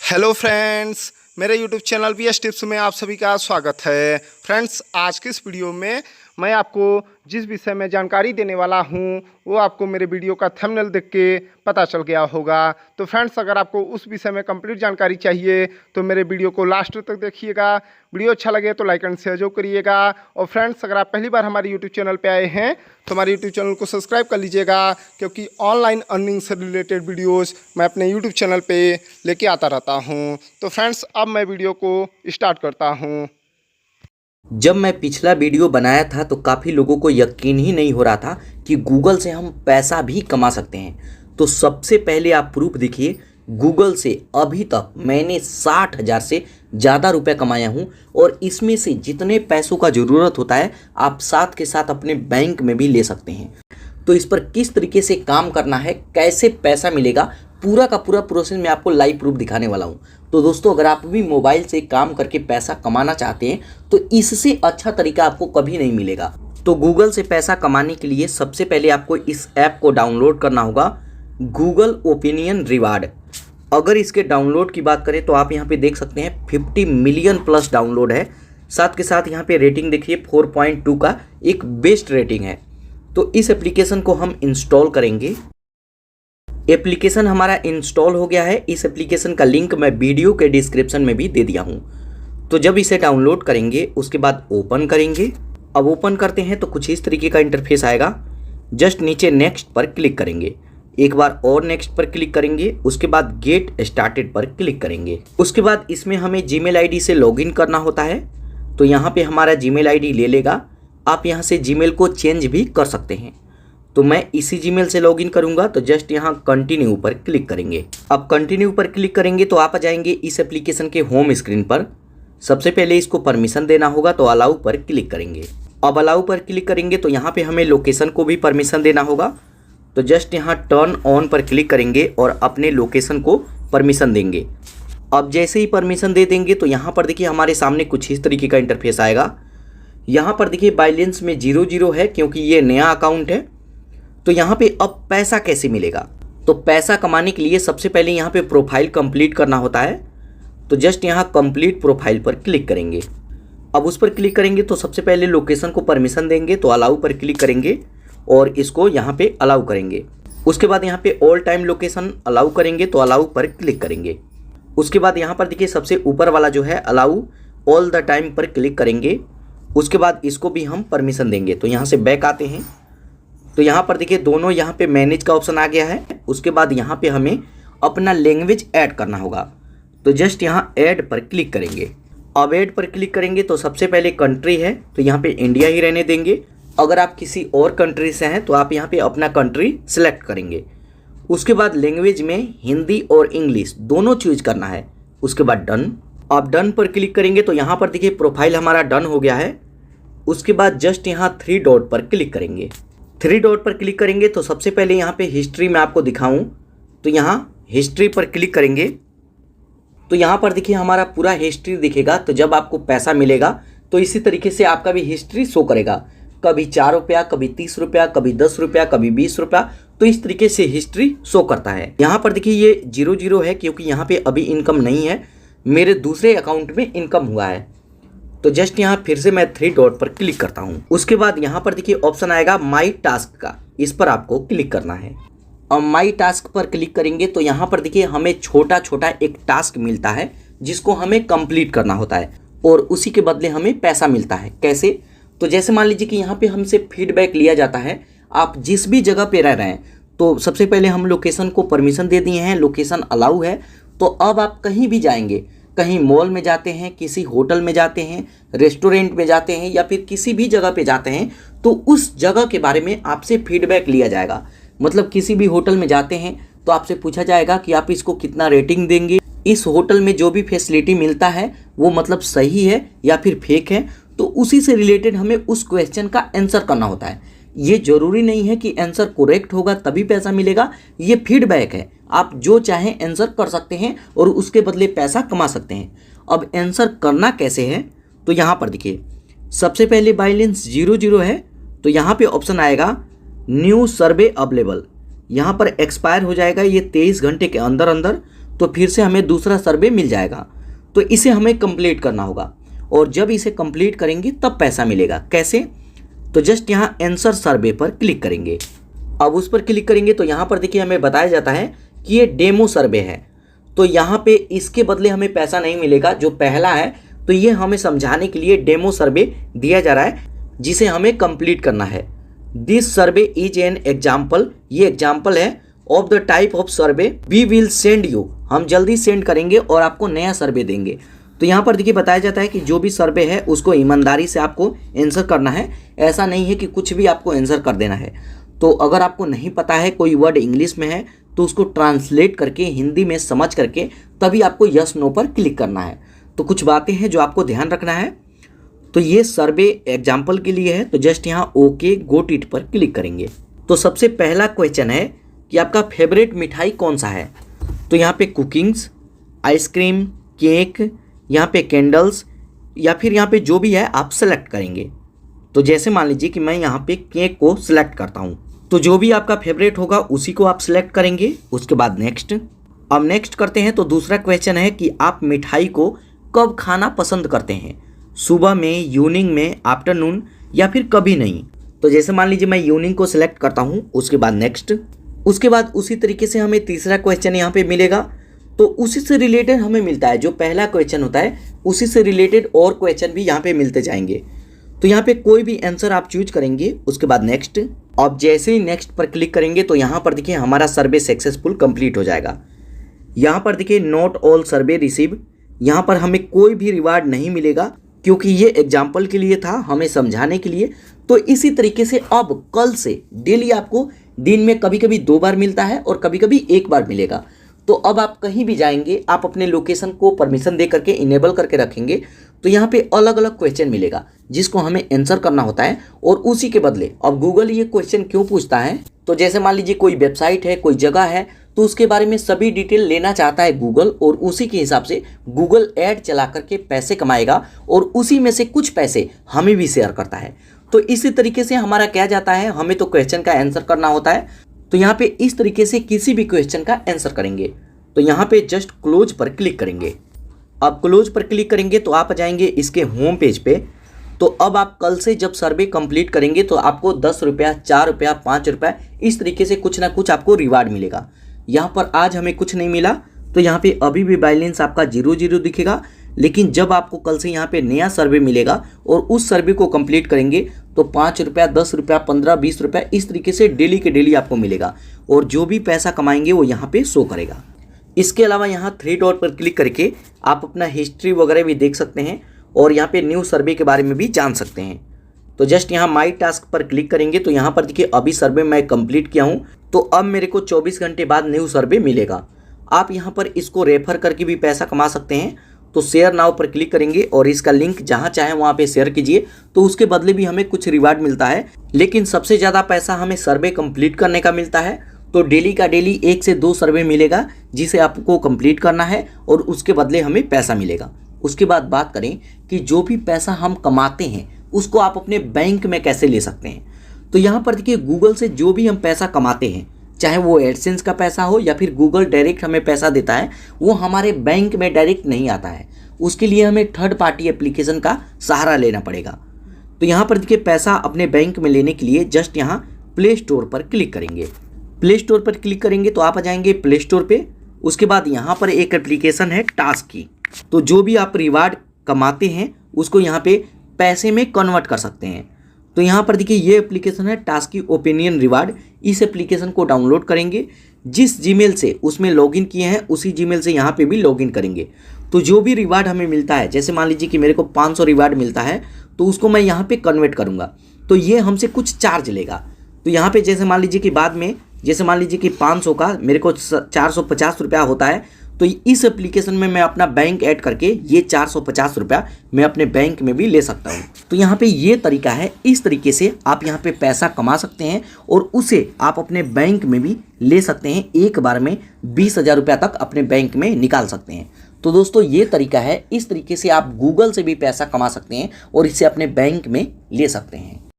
Hello friends, मेरे YouTube channel VS tips में आप सभी का स्वागत है। फ्रेंड्स, आज के इस वीडियो में मैं आपको जिस विषय में जानकारी देने वाला हूं वो आपको मेरे वीडियो का थंबनेल देख के पता चल गया होगा। तो फ्रेंड्स, अगर आपको उस विषय में कंप्लीट जानकारी चाहिए तो मेरे वीडियो को लास्ट तक देखिएगा। वीडियो अच्छा लगे तो लाइक एंड शेयर जरूर करिएगा। और फ्रेंड्स, अगर आप पहली बार हमारे यूट्यूब चैनल पर आए हैं तो हमारे यूट्यूब चैनल को सब्सक्राइब कर लीजिएगा, क्योंकि ऑनलाइन अर्निंग से रिलेटेड वीडियोज़ मैं अपने यूट्यूब चैनल पर लेके आता रहता हूँ। तो फ्रेंड्स, अब मैं वीडियो को स्टार्ट करता हूँ। जब मैं पिछला वीडियो बनाया था तो काफ़ी लोगों को यकीन ही नहीं हो रहा था कि गूगल से हम पैसा भी कमा सकते हैं। तो सबसे पहले आप प्रूफ देखिए, गूगल से अभी तक मैंने 60,000 से ज़्यादा रुपए कमाया हूं, और इसमें से जितने पैसों का ज़रूरत होता है आप साथ के साथ अपने बैंक में भी ले सकते हैं। तो इस पर किस तरीके से काम करना है, कैसे पैसा मिलेगा, पूरा का पूरा प्रोसेस मैं आपको लाइव प्रूफ दिखाने वाला हूं। तो दोस्तों, अगर आप भी मोबाइल से काम करके पैसा कमाना चाहते हैं तो इससे अच्छा तरीका आपको कभी नहीं मिलेगा। तो गूगल से पैसा कमाने के लिए सबसे पहले आपको इस ऐप को डाउनलोड करना होगा, गूगल ओपिनियन रिवार्ड। अगर इसके डाउनलोड की बात करें तो आप यहाँ पे देख सकते हैं 50 मिलियन प्लस डाउनलोड है। साथ के साथ यहाँ पे रेटिंग देखिए 4.2 का एक बेस्ट रेटिंग है। तो इस एप्लीकेशन को हम इंस्टॉल करेंगे। एप्लीकेशन हमारा इंस्टॉल हो गया है। इस एप्लीकेशन का लिंक मैं वीडियो के डिस्क्रिप्शन में भी दे दिया हूँ। तो जब इसे डाउनलोड करेंगे उसके बाद ओपन करेंगे। अब ओपन करते हैं तो कुछ इस तरीके का इंटरफेस आएगा। जस्ट नीचे नेक्स्ट पर क्लिक करेंगे, एक बार और नेक्स्ट पर क्लिक करेंगे, उसके बाद गेट स्टार्टेड पर क्लिक करेंगे। उसके बाद इसमें हमें जीमेल आईडी से लॉगिन करना होता है। तो यहाँ पे हमारा जीमेल आईडी ले लेगा। आप यहाँ से जीमेल को चेंज भी कर सकते हैं। तो मैं इसी जीमेल से लॉगिन करूंगा। तो जस्ट यहाँ कंटिन्यू पर क्लिक करेंगे। अब कंटिन्यू पर क्लिक करेंगे तो आप आ जाएंगे इस एप्लीकेशन के होम स्क्रीन पर। सबसे पहले इसको परमिशन देना होगा, तो अलाउ पर क्लिक करेंगे। अब अलाउ पर क्लिक करेंगे तो यहाँ पे हमें लोकेशन को भी परमिशन देना होगा। तो जस्ट यहाँ टर्न ऑन पर क्लिक करेंगे और अपने लोकेशन को परमिशन देंगे। अब जैसे ही परमिशन दे देंगे तो यहाँ पर देखिए हमारे सामने कुछ इस तरीके का इंटरफेस आएगा। यहाँ पर देखिए बैलेंस में 0 है, क्योंकि ये नया अकाउंट है। तो यहाँ पे अब पैसा कैसे मिलेगा, तो पैसा कमाने के लिए सबसे पहले यहाँ पे प्रोफाइल कंप्लीट करना होता है। तो जस्ट यहाँ कंप्लीट प्रोफाइल पर क्लिक करेंगे। अब उस पर क्लिक करेंगे तो सबसे पहले लोकेशन को परमिशन देंगे, तो अलाउ पर क्लिक करेंगे और इसको यहाँ पे अलाउ करेंगे। उसके बाद यहाँ पे ऑल टाइम लोकेशन अलाउ करेंगे, तो अलाउ पर क्लिक करेंगे। उसके बाद यहाँ पर देखिए सबसे ऊपर वाला जो है अलाउ ऑल द टाइम पर क्लिक करेंगे। उसके बाद इसको भी हम परमिशन देंगे। तो यहाँ से बैक आते हैं तो यहाँ पर देखिए दोनों यहाँ पे मैनेज का ऑप्शन आ गया है। उसके बाद यहाँ पे हमें अपना लैंग्वेज ऐड करना होगा। तो जस्ट यहाँ ऐड पर क्लिक करेंगे। अब ऐड पर क्लिक करेंगे तो सबसे पहले कंट्री है, तो यहाँ पे इंडिया ही रहने देंगे। अगर आप किसी और कंट्री से हैं तो आप यहाँ पे अपना कंट्री सिलेक्ट करेंगे। उसके बाद लैंग्वेज में हिंदी और इंग्लिश दोनों चूज करना है। उसके बाद डन। अब डन पर क्लिक करेंगे तो यहाँ पर देखिए प्रोफाइल हमारा डन हो गया है। उसके बाद जस्ट यहाँ 3 डॉट पर क्लिक करेंगे। 3 डॉट पर क्लिक करेंगे तो सबसे पहले यहाँ पे हिस्ट्री में आपको दिखाऊं, तो यहाँ हिस्ट्री पर क्लिक करेंगे। तो यहाँ पर देखिए हमारा पूरा हिस्ट्री दिखेगा। तो जब आपको पैसा मिलेगा तो इसी तरीके से आपका भी हिस्ट्री शो करेगा, कभी 4 रुपया, कभी 30 रुपया, कभी 10 रुपया, कभी 20 रुपया। तो इस तरीके से हिस्ट्री शो करता है। यहाँ पर देखिए ये 0 है, क्योंकि यहाँ पे अभी इनकम नहीं है, मेरे दूसरे अकाउंट में इनकम हुआ है। तो जस्ट यहाँ फिर से मैं 3 डॉट पर क्लिक करता हूँ। उसके बाद यहाँ पर देखिए ऑप्शन आएगा माई टास्क का, इस पर आपको क्लिक करना है। और माई टास्क पर क्लिक करेंगे तो यहाँ पर देखिए हमें छोटा छोटा एक टास्क मिलता है जिसको हमें कंप्लीट करना होता है, और उसी के बदले हमें पैसा मिलता है। कैसे, तो जैसे मान लीजिए कि यहाँ पे हमसे फीडबैक लिया जाता है, आप जिस भी जगह पे रह रहे हैं। तो सबसे पहले हम लोकेशन को परमिशन दे दिए हैं, लोकेशन अलाउ है। तो अब आप कहीं भी जाएंगे, कहीं मॉल में जाते हैं, किसी होटल में जाते हैं, रेस्टोरेंट में जाते हैं, या फिर किसी भी जगह पे जाते हैं, तो उस जगह के बारे में आपसे फीडबैक लिया जाएगा। मतलब किसी भी होटल में जाते हैं तो आपसे पूछा जाएगा कि आप इसको कितना रेटिंग देंगे, इस होटल में जो भी फैसिलिटी मिलता है वो मतलब सही है या फिर फेक है। तो उसी से रिलेटेड हमें उस क्वेश्चन का आंसर करना होता है। ये जरूरी नहीं है कि आंसर करेक्ट होगा तभी पैसा मिलेगा, ये फीडबैक है। आप जो चाहें आंसर कर सकते हैं और उसके बदले पैसा कमा सकते हैं। अब आंसर करना कैसे है, तो यहाँ पर देखिए सबसे पहले बैलेंस 0 है। तो यहाँ पे ऑप्शन आएगा न्यू सर्वे अवेलेबल। यहाँ पर एक्सपायर हो जाएगा ये 23 घंटे के अंदर अंदर। तो फिर से हमें दूसरा सर्वे मिल जाएगा। तो इसे हमें कंप्लीट करना होगा और जब इसे कंप्लीट करेंगे तब पैसा मिलेगा। कैसे? तो जस्ट यहाँ आंसर सर्वे पर क्लिक करेंगे। अब उस पर क्लिक करेंगे तो यहाँ पर देखिए हमें बताया जाता है कि ये डेमो सर्वे है, तो यहाँ पे इसके बदले हमें पैसा नहीं मिलेगा। जो पहला है तो ये हमें समझाने के लिए डेमो सर्वे दिया जा रहा है जिसे हमें कंप्लीट करना है। This survey is an example, ये एग्जाम्पल है of the type of survey we will send you, हम जल्दी सेंड करेंगे और आपको नया सर्वे देंगे। तो यहाँ पर देखिए बताया जाता है कि जो भी सर्वे है उसको ईमानदारी से आपको आंसर करना है। ऐसा नहीं है कि कुछ भी आपको आंसर कर देना है। तो अगर आपको नहीं पता है, कोई वर्ड इंग्लिश में है, तो उसको ट्रांसलेट करके हिंदी में समझ करके तभी आपको यस नो पर क्लिक करना है। तो कुछ बातें हैं जो आपको ध्यान रखना है। तो ये सर्वे एग्जाम्पल के लिए है, तो जस्ट यहाँ ओके गोट इट पर क्लिक करेंगे। तो सबसे पहला क्वेश्चन है कि आपका फेवरेट मिठाई कौन सा है। तो यहाँ पे कुकिंग्स, आइसक्रीम, केक, यहाँ पे कैंडल्स या फिर यहाँ पे जो भी है आप सेलेक्ट करेंगे। तो जैसे मान लीजिए कि मैं यहाँ पे केक को सिलेक्ट करता हूँ, तो जो भी आपका फेवरेट होगा उसी को आप सिलेक्ट करेंगे। उसके बाद नेक्स्ट। अब नेक्स्ट करते हैं। तो दूसरा क्वेश्चन है कि आप मिठाई को कब खाना पसंद करते हैं, सुबह में, इवनिंग में, आफ्टरनून या फिर कभी नहीं। तो जैसे मान लीजिए मैं इवनिंग को सिलेक्ट करता हूँ। उसके बाद नेक्स्ट। उसके बाद उसी तरीके से हमें तीसरा क्वेश्चन यहाँ पे मिलेगा। तो उसी से रिलेटेड हमें मिलता है, जो पहला क्वेश्चन होता है उसी से रिलेटेड और क्वेश्चन भी यहाँ पे मिलते जाएंगे। तो यहाँ पे कोई भी आंसर आप चूज करेंगे। उसके बाद नेक्स्ट। अब जैसे ही नेक्स्ट पर क्लिक करेंगे तो यहाँ पर देखिए हमारा सर्वे सक्सेसफुल कंप्लीट हो जाएगा। यहाँ पर देखिए नॉट ऑल सर्वे रिसीव, यहाँ पर हमें कोई भी रिवार्ड नहीं मिलेगा क्योंकि ये एग्जाम्पल के लिए था, हमें समझाने के लिए। तो इसी तरीके से अब कल से डेली आपको दिन में कभी कभी 2 बार मिलता है और कभी कभी 1 बार मिलेगा। तो अब आप कहीं भी जाएंगे, आप अपने लोकेशन को परमिशन दे करके इनेबल करके रखेंगे, तो यहाँ पे अलग अलग क्वेश्चन मिलेगा जिसको हमें आंसर करना होता है। और उसी के बदले अब गूगल ये क्वेश्चन क्यों पूछता है, तो जैसे मान लीजिए कोई वेबसाइट है, कोई जगह है, तो उसके बारे में सभी डिटेल लेना चाहता है गूगल, और उसी के हिसाब से गूगल ऐड चला करके पैसे कमाएगा और उसी में से कुछ पैसे हमें भी शेयर करता है। तो इसी तरीके से हमारा क्या जाता है, हमें तो क्वेश्चन का आंसर करना होता है। तो यहाँ पे इस तरीके से किसी भी क्वेश्चन का आंसर करेंगे। तो यहाँ पे जस्ट क्लोज पर क्लिक करेंगे। अब क्लोज पर क्लिक करेंगे तो आप जाएंगे इसके होम पेज पे। तो अब आप कल से जब सर्वे कंप्लीट करेंगे तो आपको 10 रुपया, 4 रुपया, 5 रुपया इस तरीके से कुछ ना कुछ आपको रिवार्ड मिलेगा। यहाँ पर आज हमें कुछ नहीं मिला, तो यहाँ पे अभी भी बैलेंस आपका 0 दिखेगा। लेकिन जब आपको कल से यहाँ पे नया सर्वे मिलेगा और उस सर्वे को कंप्लीट करेंगे तो 5 रुपया, 10 रुपया, 15, 20 रुपया इस तरीके से डेली के डेली आपको मिलेगा और जो भी पैसा कमाएंगे वो यहाँ पे शो करेगा। इसके अलावा यहाँ 3 डॉट पर क्लिक करके आप अपना हिस्ट्री वगैरह भी देख सकते हैं और यहाँ पे न्यू सर्वे के बारे में भी जान सकते हैं। तो जस्ट यहाँ माई टास्क पर क्लिक करेंगे तो यहाँ पर देखिए अभी सर्वे मैं कंप्लीट किया हूँ, तो अब मेरे को 24 घंटे बाद न्यू सर्वे मिलेगा। आप यहाँ पर इसको रेफर करके भी पैसा कमा सकते हैं। तो शेयर नाउ पर क्लिक करेंगे और इसका लिंक जहाँ चाहे वहाँ पे शेयर कीजिए, तो उसके बदले भी हमें कुछ रिवार्ड मिलता है। लेकिन सबसे ज़्यादा पैसा हमें सर्वे कंप्लीट करने का मिलता है। तो डेली का डेली 1 से 2 सर्वे मिलेगा जिसे आपको कंप्लीट करना है और उसके बदले हमें पैसा मिलेगा। उसके बाद बात करें कि जो भी पैसा हम कमाते हैं उसको आप अपने बैंक में कैसे ले सकते हैं। तो यहाँ पर देखिए गूगल से जो भी हम पैसा कमाते हैं, चाहे वो एडसेंस का पैसा हो या फिर गूगल डायरेक्ट हमें पैसा देता है, वो हमारे बैंक में डायरेक्ट नहीं आता है। उसके लिए हमें थर्ड पार्टी एप्लीकेशन का सहारा लेना पड़ेगा। तो यहाँ पर देखिए पैसा अपने बैंक में लेने के लिए जस्ट यहाँ प्ले स्टोर पर क्लिक करेंगे। प्ले स्टोर पर क्लिक करेंगे तो आप आ जाएंगे प्ले स्टोर पे। उसके बाद यहाँ पर एक एप्लीकेशन है टास्क की। तो जो भी आप रिवार्ड कमाते हैं उसको यहाँ पे पैसे में कन्वर्ट कर सकते हैं। तो यहाँ पर देखिए ये एप्लीकेशन है टास्क की ओपिनियन रिवार्ड। इस एप्लीकेशन को डाउनलोड करेंगे, जिस जीमेल से उसमें लॉगिन किए हैं उसी जीमेल से यहाँ पे भी लॉगिन करेंगे। तो जो भी रिवार्ड हमें मिलता है, जैसे मान लीजिए कि मेरे को 500 रिवार्ड मिलता है, तो उसको मैं यहाँ पे कन्वर्ट करूँगा तो ये हमसे कुछ चार्ज लेगा। तो यहाँ पे जैसे मान लीजिए कि बाद में जैसे मान लीजिए कि 500 का मेरे को 450 रुपया होता है, तो इस एप्लीकेशन में मैं अपना बैंक ऐड करके ये 450 रुपया मैं अपने बैंक में भी ले सकता हूँ। तो यहाँ पे ये तरीका है, इस तरीके से आप यहाँ पे पैसा कमा सकते हैं और उसे आप अपने बैंक में भी ले सकते हैं। एक बार में 20,000 रुपया तक अपने बैंक में निकाल सकते हैं। तो दोस्तों ये तरीका है, इस तरीके से आप गूगल से भी पैसा कमा सकते हैं और इसे अपने बैंक में ले सकते हैं।